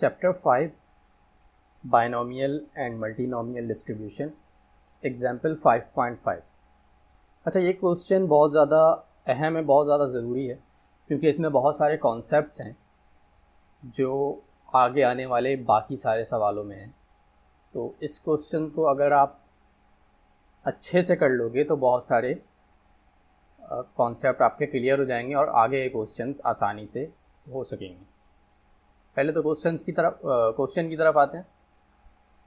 Chapter 5 binomial and multinomial distribution example 5.5। अच्छा, ये question बहुत ज़्यादा अहम है, बहुत ज़्यादा ज़रूरी है क्योंकि इसमें बहुत सारे कॉन्सेप्ट्स हैं जो आगे आने वाले बाकी सारे सवालों में हैं। तो इस क्वेश्चन को अगर आप अच्छे से कर लोगे तो बहुत सारे कॉन्सेप्ट आपके क्लियर हो जाएंगे और आगे क्वेश्चंस आसानी से हो सकेंगे। पहले तो क्वेश्चन की तरफ आते हैं।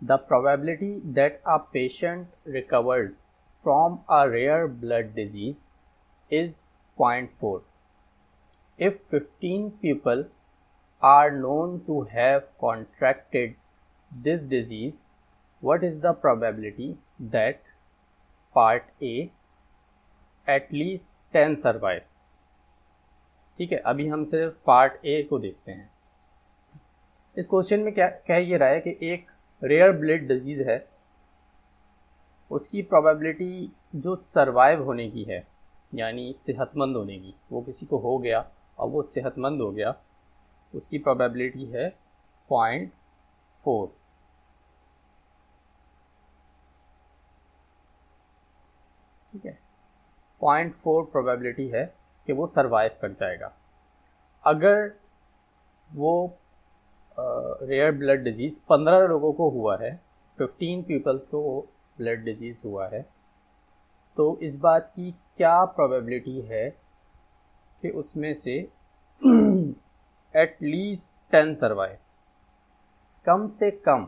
The probability that a patient recovers from a rare blood disease is 0.4 if 15 people are known to have contracted this disease. What is the probability that part A at least 10 survive? ठीक है, अभी हम सिर्फ part A को देखते हैं। इस question में क्या कह ये रहा है कि एक रेयर ब्लड डिजीज़ है, उसकी प्रोबेबिलिटी जो सरवाइव होने की है यानी सेहतमंद होने की, वो किसी को हो गया और वो सेहतमंद हो गया, उसकी प्रोबेबिलिटी है 0.4। ठीक है, 0.4 प्रोबेबिलिटी है कि वो सरवाइव कर जाएगा। अगर वो रेयर ब्लड डिजीज़ 15 लोगों को हुआ है, 15 पीपल्स को वो ब्लड डिजीज़ हुआ है, तो इस बात की क्या प्रोबेबिलिटी है कि उसमें से एटलीस्ट 10 सर्वाइव। कम से कम,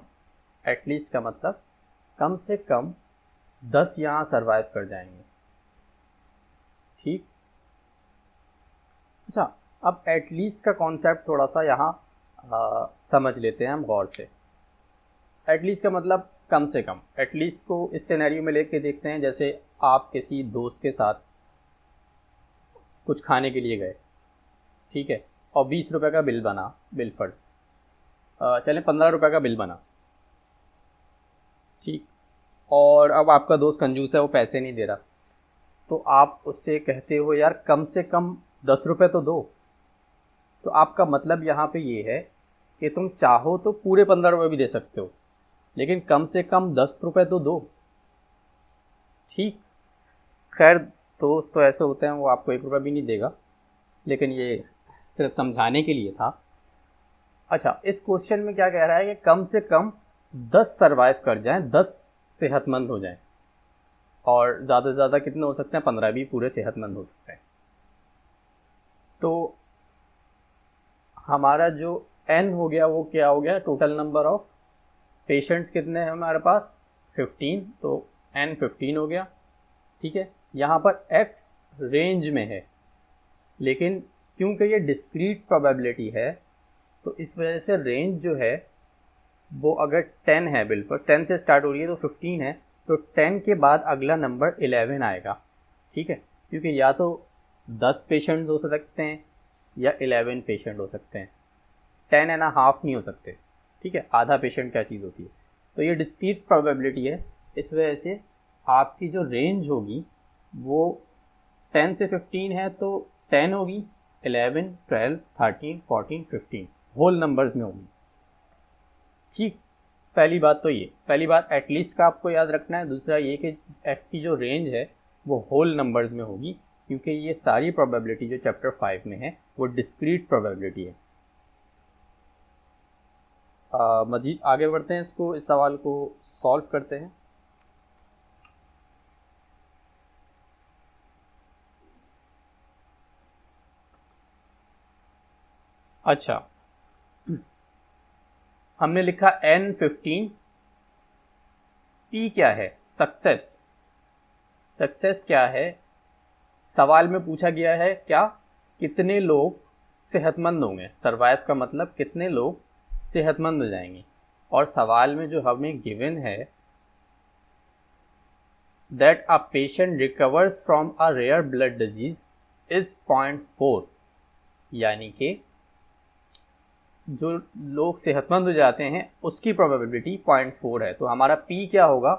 एटलीस्ट का मतलब कम से कम 10 यहाँ सर्वाइव कर जाएंगे। ठीक, अच्छा, अब एटलीस्ट का कॉन्सेप्ट थोड़ा सा यहाँ समझ लेते हैं हम गौर से। एटलीस्ट का मतलब कम से कम। एटलीस्ट को इस सिनेरियो में लेके देखते हैं, जैसे आप किसी दोस्त के साथ कुछ खाने के लिए गए, ठीक है, और 20 रुपये का बिल बना, बिल फर्ज चलें 15 रुपये का बिल बना, ठीक, और अब आपका दोस्त कंजूस है, वो पैसे नहीं दे रहा, तो आप उससे कहते हो यार कम से कम 10 रुपये तो दो। तो आपका मतलब यहाँ पे ये है कि तुम चाहो तो पूरे 15 रुपये भी दे सकते हो, लेकिन कम से कम 10 रुपये तो दो। ठीक, खैर दोस्त तो ऐसे होते हैं वो आपको 1 रुपया भी नहीं देगा, लेकिन ये सिर्फ समझाने के लिए था। अच्छा, इस क्वेश्चन में क्या कह रहा है कि कम से कम 10 सर्वाइव कर जाएं, 10 सेहतमंद हो जाएं, और ज़्यादा से ज़्यादा कितने हो सकते हैं, 15 भी पूरे सेहतमंद हो सकते हैं। तो हमारा जो n हो गया वो क्या हो गया, टोटल नंबर ऑफ पेशेंट्स कितने हैं हमारे पास, 15, तो n 15 हो गया। ठीक है, यहाँ पर x रेंज में है, लेकिन क्योंकि ये डिस्क्रीट प्रोबेबिलिटी है तो इस वजह से रेंज जो है वो अगर 10 है, बिल्कुल 10 से स्टार्ट हो रही है तो 15 है, तो 10 के बाद अगला नंबर 11 आएगा। ठीक है, क्योंकि या तो 10 पेशेंट्स हो सकते हैं या 11 पेशेंट हो सकते हैं, 10.5 नहीं हो सकते। ठीक है, आधा पेशेंट क्या चीज़ होती है। तो ये डिस्क्रीट प्रोबेबिलिटी है, इस वजह से आपकी जो रेंज होगी वो 10 से 15 है तो 10 होगी, 11, 12, 13, 14, 15 होल नंबर्स में होगी। ठीक, पहली बात तो ये, पहली बात एटलीस्ट का आपको याद रखना है। दूसरा ये कि एक्स की जो रेंज है वो होल नंबर्स में होगी, क्योंकि ये सारी प्रोबेबिलिटी जो चैप्टर 5 में है वो डिस्क्रीट प्रोबेबिलिटी है। मज़ीद आगे बढ़ते हैं, इस सवाल को सॉल्व करते हैं। अच्छा, हमने लिखा n15, p क्या है, सक्सेस। सक्सेस क्या है, सवाल में पूछा गया है क्या, कितने लोग सेहतमंद होंगे, सरवाइव का मतलब कितने लोग सेहतमंद हो जाएंगे, और सवाल में जो हमें गिवन है that a patient recovers from a rare blood disease is 0.4, यानी कि जो लोग सेहतमंद हो जाते हैं उसकी प्रोबेबिलिटी 0.4 है। तो हमारा p क्या होगा,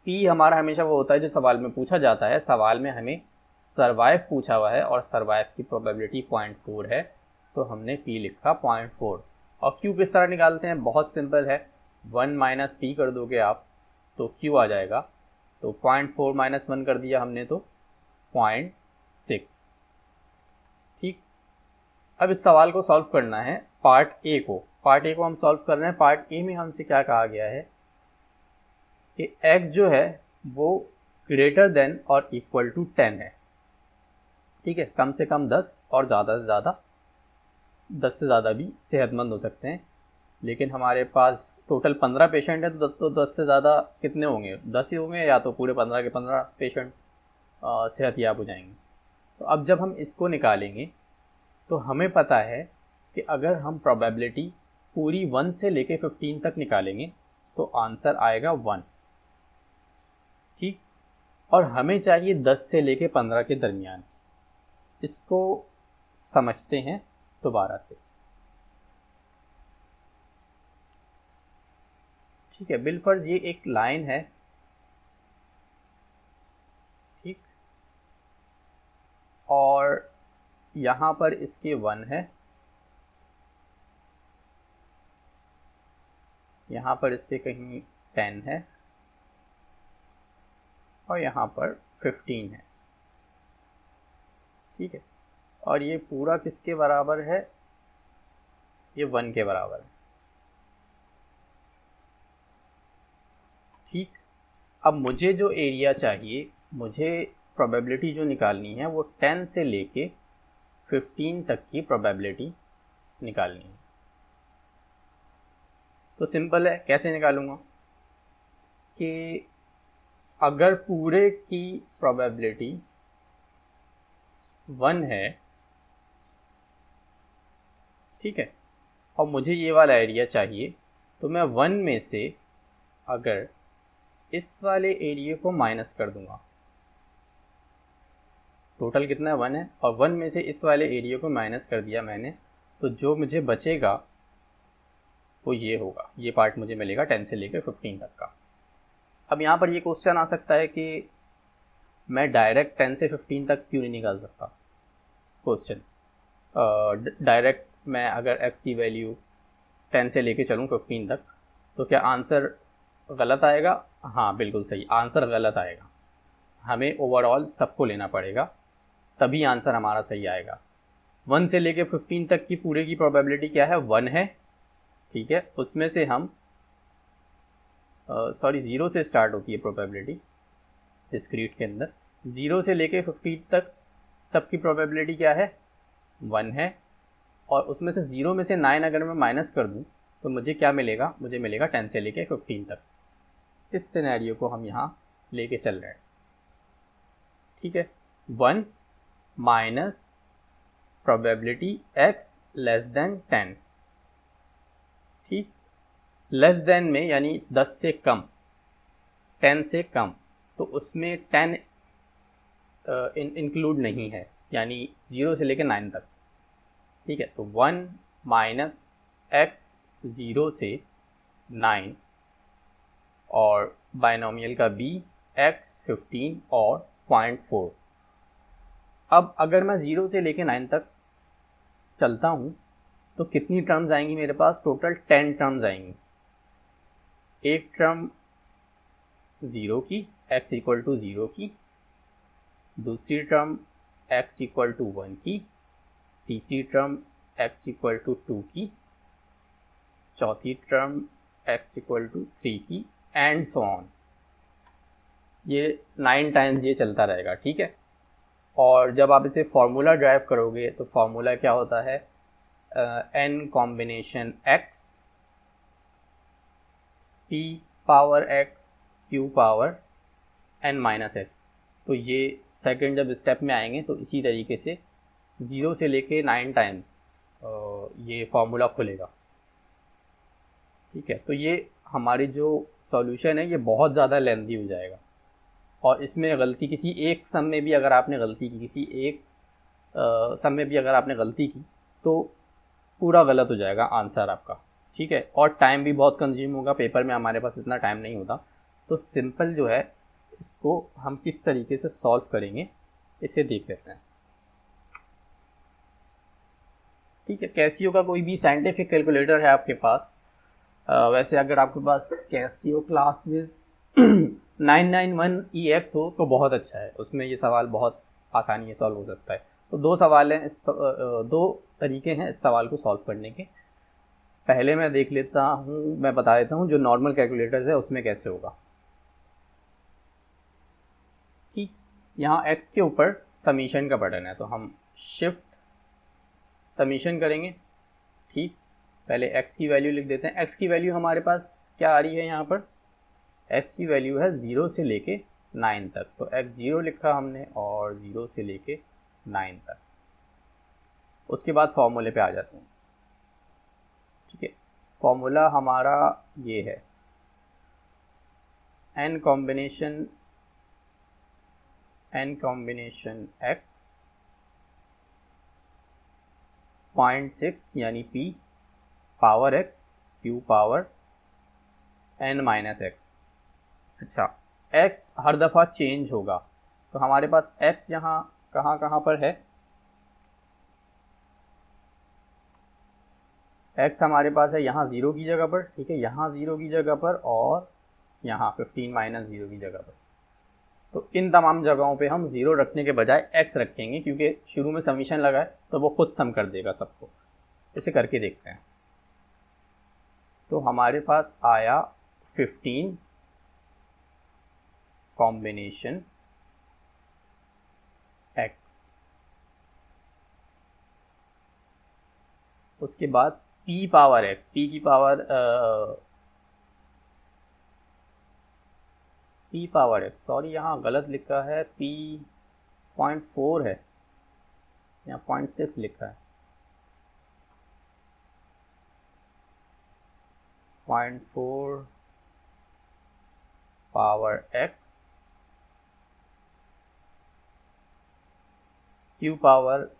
p हमारा हमेशा वो होता है जो सवाल में पूछा जाता है। सवाल में हमें सरवाइव पूछा हुआ है और सरवाइव की प्रोबेबिलिटी 0.4 है, तो हमने p लिखा 0.4। और Q किस तरह निकालते हैं, बहुत सिंपल है, 1 माइनस पी कर दोगे आप तो Q आ जाएगा। तो 0.4 माइनस 1 कर दिया हमने तो 0.6। ठीक, अब इस सवाल को सॉल्व करना है पार्ट ए को। पार्ट ए को हम सॉल्व कर रहे हैं। पार्ट ए में हमसे क्या कहा गया है कि x जो है वो ग्रेटर देन और इक्वल टू 10 है। ठीक है, कम से कम 10 और ज़्यादा से ज़्यादा 10 से ज़्यादा भी सेहतमंद हो सकते हैं। लेकिन हमारे पास टोटल 15 पेशेंट है तो 10 से ज़्यादा कितने होंगे, 10 ही होंगे, या तो पूरे 15 के 15 पेशेंट सेहतयाब हो जाएंगे। तो अब जब हम इसको निकालेंगे तो हमें पता है कि अगर हम प्रोबेबिलिटी पूरी 1 से लेके 15 तक निकालेंगे तो आंसर आएगा 1। ठीक, और हमें चाहिए 10 से लेके 15 के दरमियान। इसको समझते हैं दोबारा से। ठीक है, बिलफर्ज ये एक लाइन है। ठीक, और यहाँ पर इसके 1 है, यहाँ पर इसके कहीं 10 है और यहाँ पर 15 है। ठीक है, और ये पूरा किसके बराबर है, ये 1 के बराबर है। ठीक, अब मुझे जो एरिया चाहिए, मुझे प्रोबेबिलिटी जो निकालनी है वो 10 से लेके 15 तक की प्रोबेबिलिटी निकालनी है। तो सिंपल है, कैसे निकालूंगा कि अगर पूरे की प्रोबेबिलिटी 1 है, ठीक है, और मुझे ये वाला एरिया चाहिए, तो मैं 1 में से अगर इस वाले एरिया को माइनस कर दूंगा, टोटल कितना है 1 है, और 1 में से इस वाले एरिया को माइनस कर दिया मैंने, तो जो मुझे बचेगा वो ये होगा, ये पार्ट मुझे मिलेगा 10 से लेकर 15 तक का। अब यहाँ पर ये क्वेश्चन आ सकता है कि मैं डायरेक्ट 10 से 15 तक क्यों नहीं निकाल सकता। क्वेश्चन डायरेक्ट मैं अगर x की वैल्यू 10 से लेके चलूँ 15 तक तो क्या आंसर गलत आएगा? हाँ बिल्कुल सही, आंसर गलत आएगा। हमें ओवरऑल सबको लेना पड़ेगा, तभी आंसर हमारा सही आएगा। 1 से लेके 15 तक की पूरे की प्रोबेबिलिटी क्या है, 1 है। ठीक है, उसमें से हम 0 से स्टार्ट होती है प्रोबेबिलिटी डिस्क्रीट के अंदर। 0 से लेके 15 तक सबकी प्रोबेबिलिटी क्या है, 1 है, और उसमें से 0 में से 9 अगर मैं माइनस कर दूं तो मुझे क्या मिलेगा, मुझे मिलेगा 10 से लेके 15 तक। इस सिनेरियो को हम यहाँ लेके चल रहे हैं। ठीक है, 1 minus probability x less than 10। ठीक, लेस देन में यानी 10 से कम, 10 से कम, तो उसमें 10 इंक्लूड नहीं है, यानी 0 से लेकर 9 तक। ठीक है, तो 1 माइनस x 0 से 9 और बाइनोमियल का b x 15 और 0.4। अब अगर मैं 0 से लेके 9 तक चलता हूँ तो कितनी टर्म्स आएंगी मेरे पास, टोटल 10 टर्म्स आएंगी। एक टर्म 0 की, x इक्वल टू 0 की, दूसरी टर्म x इक्वल टू 1 की, तीसरी टर्म x इक्वल टू 2 की, चौथी टर्म x इक्वल टू 3 की, एंड सो ऑन। ये 9 टाइम्स ये चलता रहेगा। ठीक है, और जब आप इसे फॉर्मूला ड्राइव करोगे तो फॉर्मूला क्या होता है, n combination x p power x q power n minus x। तो ये सेकंड जब स्टेप में आएंगे तो इसी तरीके से 0 से लेके 9 टाइम्स ये फॉर्मूला खुलेगा। ठीक है, तो ये हमारी जो सॉल्यूशन है ये बहुत ज़्यादा लेंथी हो जाएगा, और इसमें गलती किसी एक सम में भी अगर आपने गलती की, किसी एक सम में भी अगर आपने गलती की तो पूरा गलत हो जाएगा आंसर आपका। ठीक है, और टाइम भी बहुत कंज्यूम होगा, पेपर में हमारे पास इतना टाइम नहीं होता। तो सिंपल जो है इसको हम किस तरीके से सॉल्व करेंगे इसे देख लेते हैं। ठीक है, कैसियो का कोई भी साइंटिफिक कैलकुलेटर है आपके पास, वैसे अगर आपके पास कैसियो क्लासविज 991EX हो तो बहुत अच्छा है, उसमें ये सवाल बहुत आसानी से सॉल्व हो सकता है। तो दो सवाल हैं दो तरीके हैं इस सवाल को सॉल्व करने के। पहले मैं देख लेता हूँ, मैं बता देता हूँ जो नॉर्मल कैलकुलेटर है उसमें कैसे होगा। ठीक, यहाँ x के ऊपर समीशन का बटन है तो हम शिफ्ट समीशन करेंगे। ठीक, पहले x की वैल्यू लिख देते हैं। x की वैल्यू हमारे पास क्या आ रही है, यहाँ पर x की वैल्यू है 0 से लेके 9 तक, तो x 0 लिखा हमने और 0 से लेके 9 तक। उसके बाद फॉर्मूले पे आ जाते हैं। ठीक है, फॉर्मूला हमारा ये है n कॉम्बिनेशन x 0.6 यानी p power x q power n minus x। अच्छा, x हर दफ़ा चेंज होगा, तो हमारे पास x यहाँ कहाँ पर है, x हमारे पास है यहाँ 0 की जगह पर। ठीक है, यहाँ 0 की जगह पर और यहाँ 15 माइनस 0 की जगह पर। तो इन तमाम जगहों पे हम 0 रखने के बजाय x रखेंगे, क्योंकि शुरू में समीशन लगा है तो वो खुद सम कर देगा सबको। इसे करके देखते हैं। तो हमारे पास आया 15 कॉम्बिनेशन x, उसके बाद p पावर x, p की power p power x, sorry यहाँ गलत लिखा है, p 0.4 है, यहाँ 0.6 लिखा है, 0.4 power x q power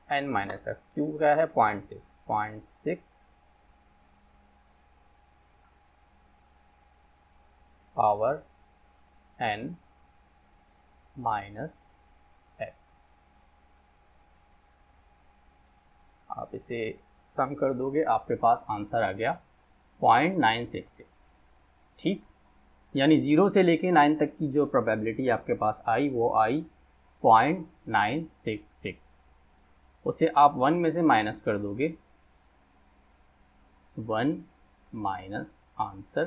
n minus x. q क्या है 0.6 पावर n माइनस एक्स। आप इसे सम कर दोगे, आपके पास आंसर आ गया 0.966। ठीक, यानी 0 से लेके 9 तक की जो प्रोबेबिलिटी आपके पास आई वो आई 0.966। उसे आप 1 में से माइनस कर दोगे, 1 माइनस आंसर,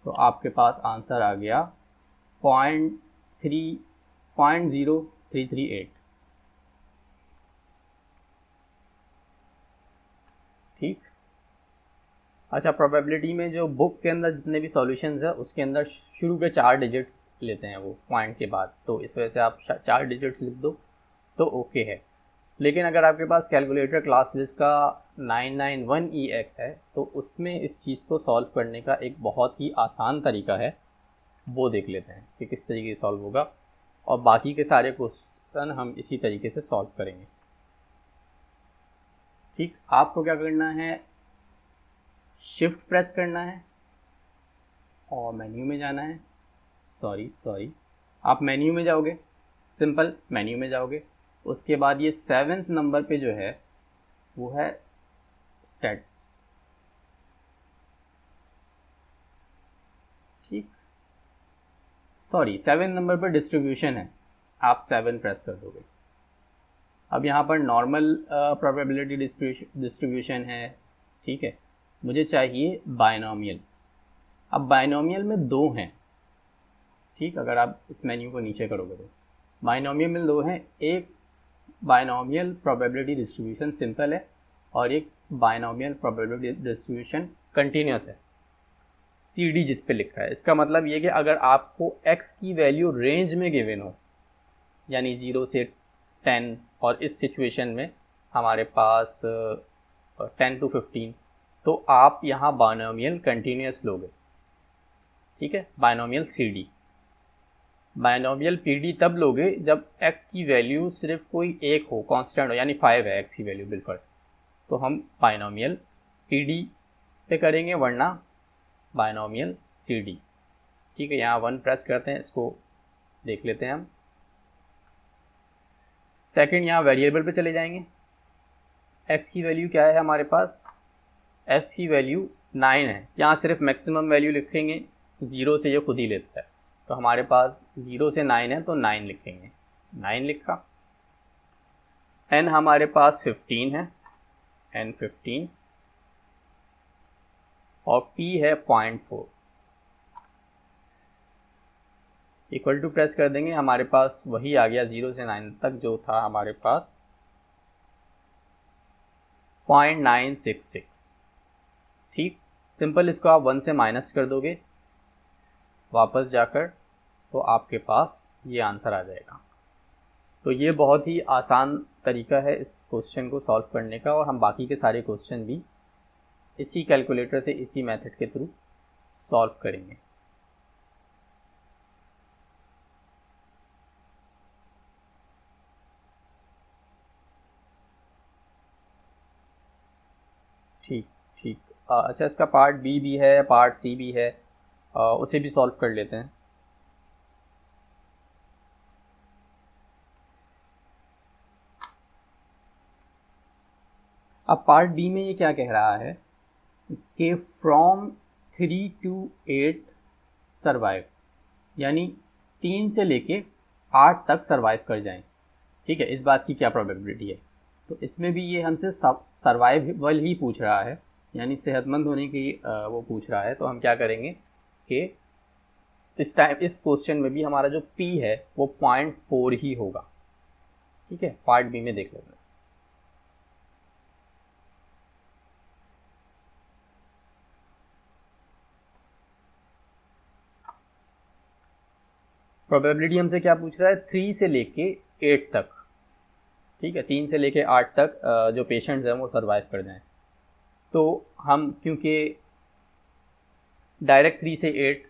तो आपके पास आंसर आ गया 0.0338। ठीक, अच्छा, प्रोबेबिलिटी में जो बुक के अंदर जितने भी सॉल्यूशंस है उसके अंदर शुरू के 4 डिजिट्स लेते हैं वो पॉइंट के बाद, तो इस वजह से आप 4 डिजिट्स लिख दो तो ओके है। लेकिन अगर आपके पास कैलकुलेटर क्लासविज का 991EX है तो उसमें इस चीज़ को सॉल्व करने का एक बहुत ही आसान तरीका है, वो देख लेते हैं कि किस तरीके से सॉल्व होगा, और बाकी के सारे क्वेश्चन हम इसी तरीके से सॉल्व करेंगे। ठीक, आपको क्या करना है, शिफ्ट प्रेस करना है और मेन्यू में जाना है। सॉरी आप मेन्यू में जाओगे, सिंपल मेन्यू में जाओगे, उसके बाद ये 7th नंबर पे जो है वो है स्टैट्स। ठीक, सॉरी 7 नंबर पर डिस्ट्रीब्यूशन है, आप 7 प्रेस कर दोगे। अब यहाँ पर नॉर्मल प्रोबेबिलिटी डिस्ट्रीब्यूशन है। ठीक है, मुझे चाहिए बायनोमियल। अब बायनोमियल में 2 हैं। ठीक, अगर आप इस मेन्यू को नीचे करोगे तो बायनोमियल में 2 हैं, एक बायनोमियल प्रोबेबिलिटी डिस्ट्रीब्यूशन सिंपल है और एक बायनोमियल प्रोबेबिलिटी डिस्ट्रीब्यूशन कंटिन्यूस है, CD जिस पे लिखा है। इसका मतलब ये कि अगर आपको x की वैल्यू रेंज में गिवन हो, यानी 0 से 10, और इस सिचुएशन में हमारे पास 10 to 15, तो आप यहाँ बायनोमियल कंटिन्यूस लोगे। ठीक है, बायनोमियल CD। बायनोमियल PD तब लोगे जब x की वैल्यू सिर्फ कोई एक हो, कांस्टेंट हो, यानी 5 है x की वैल्यू बिल्कुल, तो हम बायनोमियल PD पे करेंगे, वरना बायनोमियल CD। ठीक है, यहाँ 1 प्रेस करते हैं, इसको देख लेते हैं हम। सेकंड, यहाँ वेरिएबल पे चले जाएंगे। एक्स की वैल्यू क्या है हमारे पास, एक्स की वैल्यू 9 है। यहाँ सिर्फ मैक्सिमम वैल्यू लिखेंगे, 0 से ये खुद ही लेता है, तो हमारे पास 0 से 9 है तो 9 लिखेंगे, 9 लिखा। एन हमारे पास 15 है, एन 15, और पी है 0.4, इक्वल टू प्रेस कर देंगे, हमारे पास वही आ गया 0 से 9 तक जो था हमारे पास 0.966। ठीक, सिंपल, इसको आप 1 से माइनस कर दोगे वापस जाकर, तो आपके पास ये आंसर आ जाएगा। तो ये बहुत ही आसान तरीका है इस क्वेश्चन को सॉल्व करने का, और हम बाकी के सारे क्वेश्चन भी इसी कैलकुलेटर से, इसी मेथड के थ्रू सॉल्व करेंगे। ठीक ठीक, अच्छा, इसका पार्ट बी भी है, पार्ट सी भी है, उसे भी सॉल्व कर लेते हैं। अब पार्ट बी में ये क्या कह रहा है कि फ्रॉम 3 to 8 सर्वाइव, यानी 3 से लेके 8 तक सर्वाइव कर जाएं। ठीक है, इस बात की क्या प्रोबेबिलिटी है, तो इसमें भी ये हमसे सर्वाइवल ही पूछ रहा है, यानी सेहतमंद होने की वो पूछ रहा है। तो हम क्या करेंगे कि इस टाइम इस क्वेश्चन में भी हमारा जो P है वो 0.4 ही होगा। ठीक है, पार्ट बी में देख लेते हैं। प्रोबेबिलिटी हमसे क्या पूछ रहा है, 3 से लेके 8 तक। ठीक है, 3 से लेके 8 तक जो पेशेंट्स हैं वो सर्वाइव कर जाएं। तो हम क्योंकि डायरेक्ट 3 से 8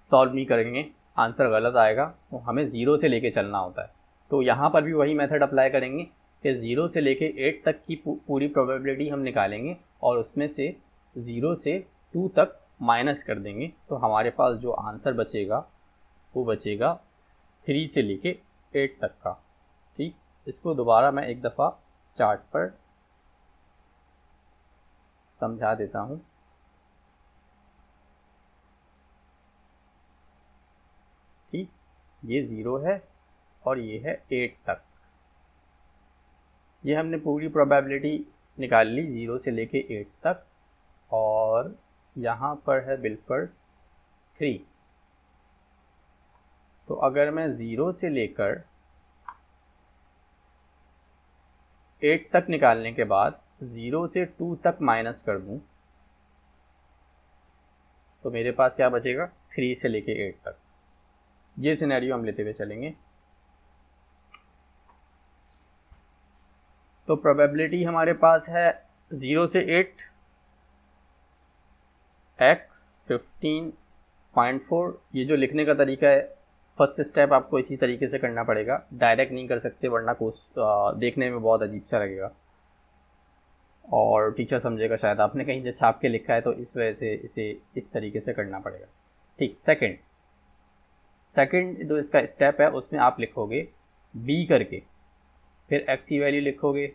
सॉल्व नहीं करेंगे, आंसर गलत आएगा, तो हमें 0 से लेके चलना होता है। तो यहाँ पर भी वही मेथड अप्लाई करेंगे कि 0 से लेके 8 तक की पूरी प्रोबेबिलिटी हम निकालेंगे, और उसमें से 0 से 2 तक माइनस कर देंगे, तो हमारे पास जो आंसर बचेगा वो बचेगा 3 से लेके 8 तक का। ठीक, इसको दोबारा मैं एक दफ़ा चार्ट पर समझा देता हूँ। ठीक, ये 0 है और ये है 8 तक। ये हमने पूरी प्रोबेबिलिटी निकाल ली 0 से लेके 8 तक, और यहाँ पर है बिल्कुल 3। तो अगर मैं 0 से लेकर 8 तक निकालने के बाद 0 से 2 तक माइनस कर दूं, तो मेरे पास क्या बचेगा, 3 से लेके 8 तक। ये सिनेरियो हम लेते हुए चलेंगे। तो प्रोबेबिलिटी हमारे पास है 0 से 8 x 15.4। ये जो लिखने का तरीका है, फर्स्ट स्टेप आपको इसी तरीके से करना पड़ेगा, डायरेक्ट नहीं कर सकते, वरना देखने में बहुत अजीब सा लगेगा और टीचर समझेगा शायद आपने कहीं से छाप के लिखा है, तो इस वजह से इसे इस तरीके से करना पड़ेगा। ठीक, सेकंड जो इसका स्टेप है उसमें आप लिखोगे b करके, फिर x की वैल्यू लिखोगे,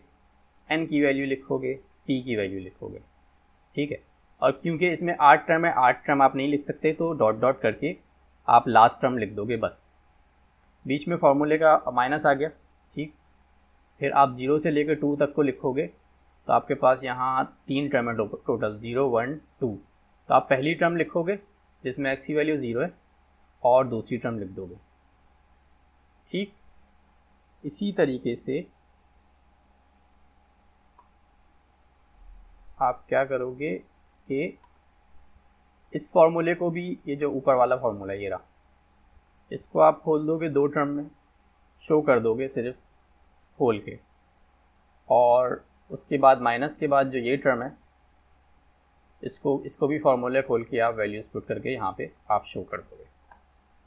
n की वैल्यू लिखोगे, p की वैल्यू लिखोगे। ठीक है, और क्योंकि इसमें 8 टर्म है, 8 टर्म आप नहीं लिख सकते, तो डॉट डॉट करके आप लास्ट टर्म लिख दोगे बस। बीच में फॉर्मूले का माइनस आ गया। ठीक, फिर आप 0 से लेकर 2 तक को लिखोगे, तो आपके पास यहाँ 3 टर्म है टोटल, 0 1 2। तो आप पहली टर्म लिखोगे जिसमें x की वैल्यू 0 है, और दूसरी टर्म लिख दोगे। ठीक, इसी तरीके से आप क्या करोगे कि इस फॉर्मूले को भी, ये जो ऊपर वाला फॉर्मूला ये रहा, इसको आप खोल दोगे 2 टर्म में, शो कर दोगे सिर्फ खोल के, और उसके बाद माइनस के बाद जो ये टर्म है इसको भी फॉर्मूले खोल के आप वैल्यूज पुट करके यहाँ पे आप शो कर दोगे।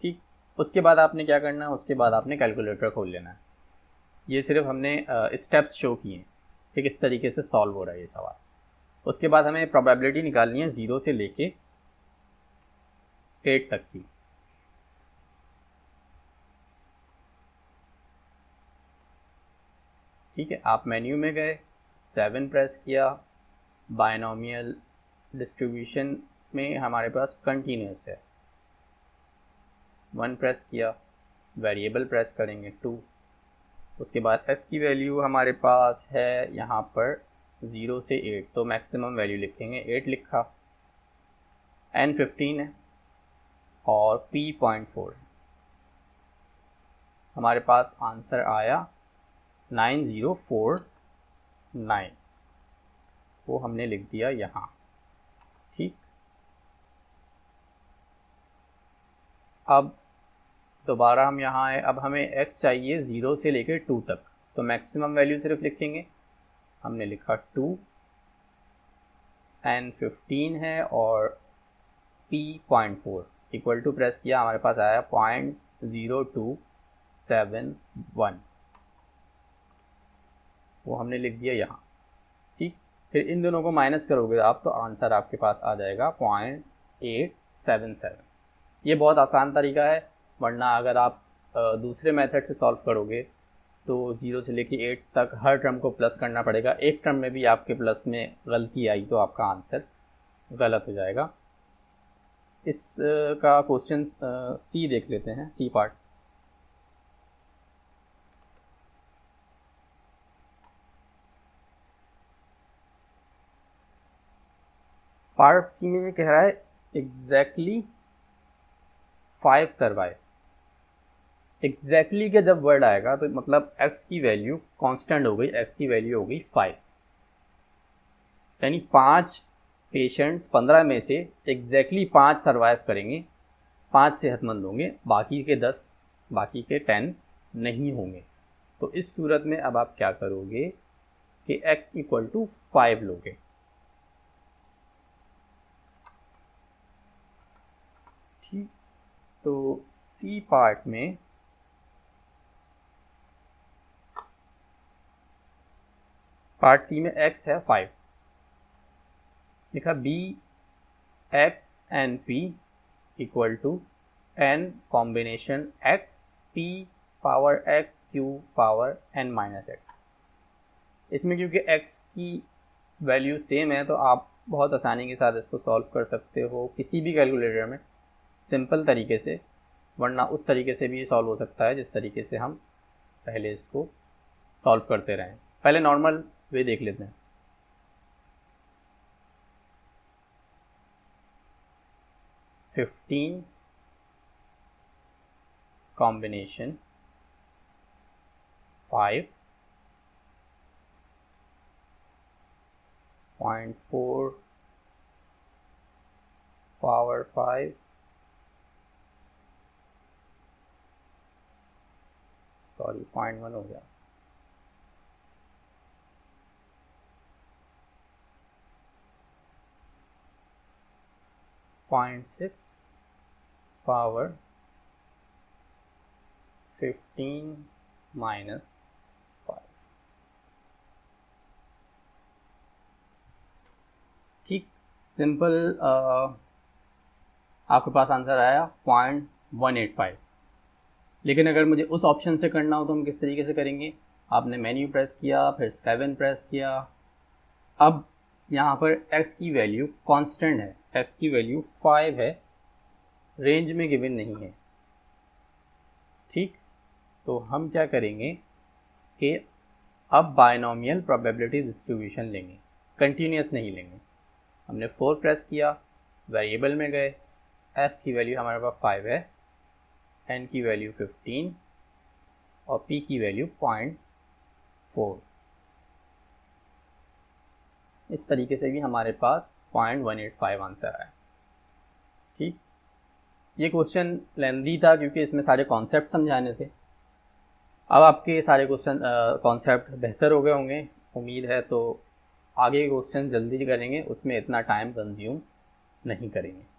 ठीक, उसके बाद आपने क्या करना है, उसके बाद आपने कैलकुलेटर खोल लेना है। ये सिर्फ हमने स्टेप्स शो किए हैं कि किस तरीके से सॉल्व हो रहा है ये सवाल। उसके बाद हमें प्रोबेबिलिटी निकालनी है 0 से लेके 8 तक की। ठीक है, आप मेन्यू में गए, 7 प्रेस किया, बायनोमियल डिस्ट्रीब्यूशन में हमारे पास कंटिन्यूस है। 1 प्रेस किया, वेरिएबल प्रेस करेंगे 2। उसके बाद s की वैल्यू हमारे पास है यहाँ पर 0 से 8, तो मैक्सिमम वैल्यू लिखेंगे, 8 लिखा। n 15 है और p 0.4 है। हमारे पास आंसर आया 9049, वो हमने लिख दिया यहाँ। ठीक, अब दोबारा हम यहाँ आए, अब हमें x चाहिए 0 से लेकर 2 तक, तो मैक्सिमम वैल्यू सिर्फ लिखेंगे। हमने लिखा 2, n 15 है और p 0.4 इक्वल टू प्रेस किया, हमारे पास आया 0.0271, वो हमने लिख दिया यहाँ। ठीक, फिर इन दोनों को माइनस करोगे आप तो आंसर आपके पास आ जाएगा 0.877। ये बहुत आसान तरीका है, वरना अगर आप दूसरे मेथड से सॉल्व करोगे तो 0 से लेके 8 तक हर टर्म को प्लस करना पड़ेगा। एक टर्म में भी आपके प्लस में गलती आई तो आपका आंसर गलत हो जाएगा। इस का क्वेश्चन सी देख लेते हैं, सी पार्ट। पार्ट सी में ये कह रहा है एग्जैक्टली 5 सर्वाइव। एग्जैक्टली का जब वर्ड आएगा तो मतलब x की वैल्यू कांस्टेंट हो गई, x की वैल्यू हो गई 5, यानी 5 पेशेंट्स 15 में से एग्जैक्टली 5 सर्वाइव करेंगे, 5 सेहतमंद होंगे, बाकी के 10, बाकी के 10 नहीं होंगे। तो इस सूरत में अब आप क्या करोगे कि x इक्वल टू 5 लोगे। ठीक, तो सी पार्ट में पार्ट सी में x है 5, लिखा b x n p equal to n combination x p power x q power n minus x। इसमें क्योंकि x की वैल्यू सेम है तो आप बहुत आसानी के साथ इसको सॉल्व कर सकते हो किसी भी कैलकुलेटर में सिंपल तरीके से, वरना उस तरीके से भी सॉल्व हो सकता है जिस तरीके से हम पहले इसको सॉल्व करते रहें। पहले नॉर्मल वे देख लेते हैं। फिफ्टीन कॉम्बिनेशन 5.4 पावर 5 सॉरी 0.1 हो गया, 0.6 पावर 15 माइनस 5। ठीक, सिंपल आपके पास आंसर आया 0.185। लेकिन अगर मुझे उस ऑप्शन से करना हो तो हम किस तरीके से करेंगे? आपने मेन्यू प्रेस किया, फिर 7 प्रेस किया। अब यहाँ पर x की वैल्यू कांस्टेंट है, x की वैल्यू 5 है, रेंज में गिवन नहीं है। ठीक, तो हम क्या करेंगे कि अब बायनोमियल प्रोबेबिलिटी डिस्ट्रीब्यूशन लेंगे, कंटिन्यूस नहीं लेंगे। हमने 4 प्रेस किया, वेरिएबल में गए, x की वैल्यू हमारे पास 5 है, n की वैल्यू 15 और p की वैल्यू 0.4। इस तरीके से भी हमारे पास 0.185 आंसर आया। ठीक, ये क्वेश्चन लेंथी था क्योंकि इसमें सारे कॉन्सेप्ट समझाने थे। अब आपके सारे क्वेश्चन कॉन्सेप्ट बेहतर हो गए होंगे उम्मीद है, तो आगे क्वेश्चन जल्दी करेंगे, उसमें इतना टाइम कंज्यूम नहीं करेंगे।